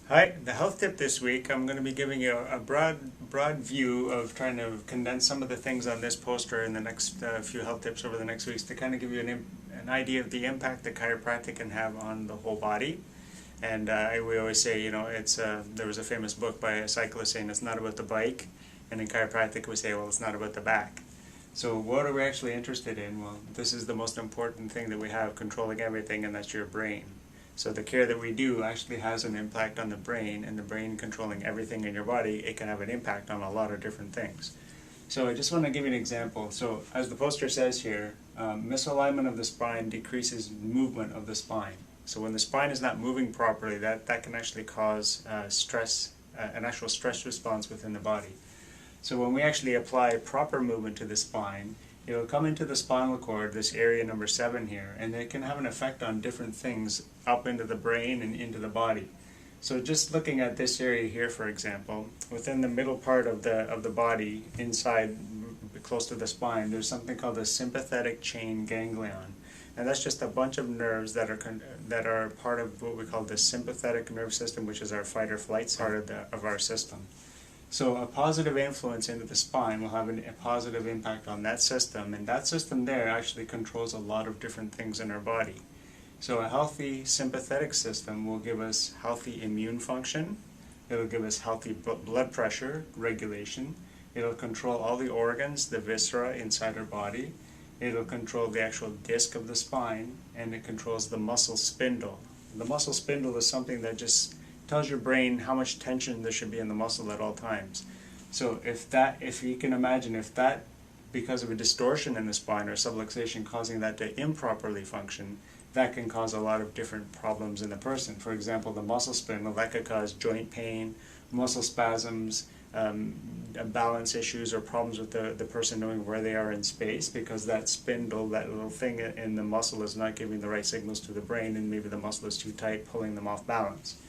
Hi, the health tip this week, I'm going to be giving you a broad view of trying to condense some of the things on this poster in the next few health tips over the next weeks to kind of give you an idea of the impact that chiropractic can have on the whole body. And we always say, there was a famous book by a cyclist saying it's not about the bike, and in chiropractic we say, well, it's not about the back. So what are we actually interested in? Well, this is the most important thing that we have controlling everything, and that's your brain. So the care that we do actually has an impact on the brain, and the brain controlling everything in your body, it can have an impact on a lot of different things. So I just want to give you an example. So as the poster says here, misalignment of the spine decreases movement of the spine. So when the spine is not moving properly, that can actually cause stress, an actual stress response within the body. So when we actually apply proper movement to the spine, it'll come into the spinal cord, this area number 7 here, and it can have an effect on different things up into the brain and into the body. So just looking at this area here, for example, within the middle part of the body, inside, close to the spine, there's something called the sympathetic chain ganglion. And that's just a bunch of nerves that are part of what we call the sympathetic nerve system, which is our fight or flight part of our system. So a positive influence into the spine will have a positive impact on that system, and that system there actually controls a lot of different things in our body. So a healthy sympathetic system will give us healthy immune function, it'll give us healthy blood pressure regulation, it'll control all the organs, the viscera inside our body, it'll control the actual disc of the spine, and it controls the muscle spindle. The muscle spindle is something that just tells your brain how much tension there should be in the muscle at all times. So if you can imagine, if that, because of a distortion in the spine or subluxation causing that to improperly function, that can cause a lot of different problems in the person. For example, the muscle spindle, that could cause joint pain, muscle spasms, balance issues or problems with the person knowing where they are in space, because that spindle, that little thing in the muscle, is not giving the right signals to the brain, and maybe the muscle is too tight, pulling them off balance.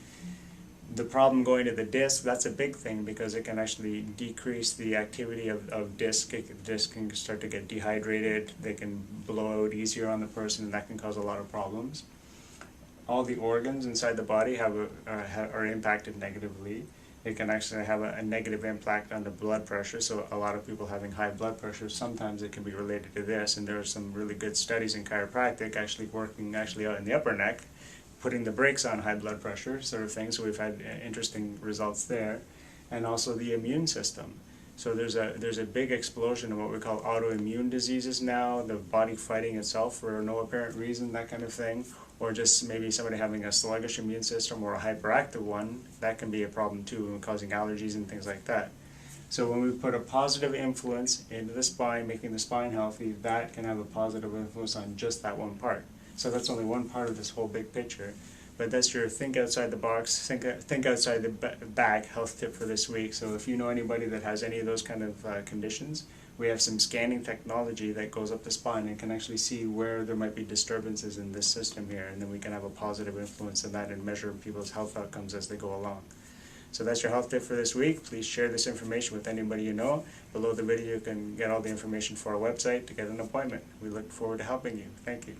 The problem going to the disc, that's a big thing because it can actually decrease the activity of disc. Disc can start to get dehydrated, they can blow out easier on the person, and that can cause a lot of problems. All the organs inside the body are impacted negatively. It can actually have a negative impact on the blood pressure, so a lot of people having high blood pressure, sometimes it can be related to this, and there are some really good studies in chiropractic actually working out in the upper neck, putting the brakes on high blood pressure sort of thing, so we've had interesting results there. And also the immune system. So there's a big explosion of what we call autoimmune diseases now, the body fighting itself for no apparent reason, that kind of thing, or just maybe somebody having a sluggish immune system or a hyperactive one, that can be a problem too, causing allergies and things like that. So when we put a positive influence into the spine, making the spine healthy, that can have a positive influence on just that one part. So that's only one part of this whole big picture. But that's your think outside the box, think outside the bag health tip for this week. So if you know anybody that has any of those kind of conditions, we have some scanning technology that goes up the spine and can actually see where there might be disturbances in this system here, and then we can have a positive influence in that and measure people's health outcomes as they go along. So that's your health tip for this week. Please share this information with anybody you know. Below the video you can get all the information for our website to get an appointment. We look forward to helping you. Thank you.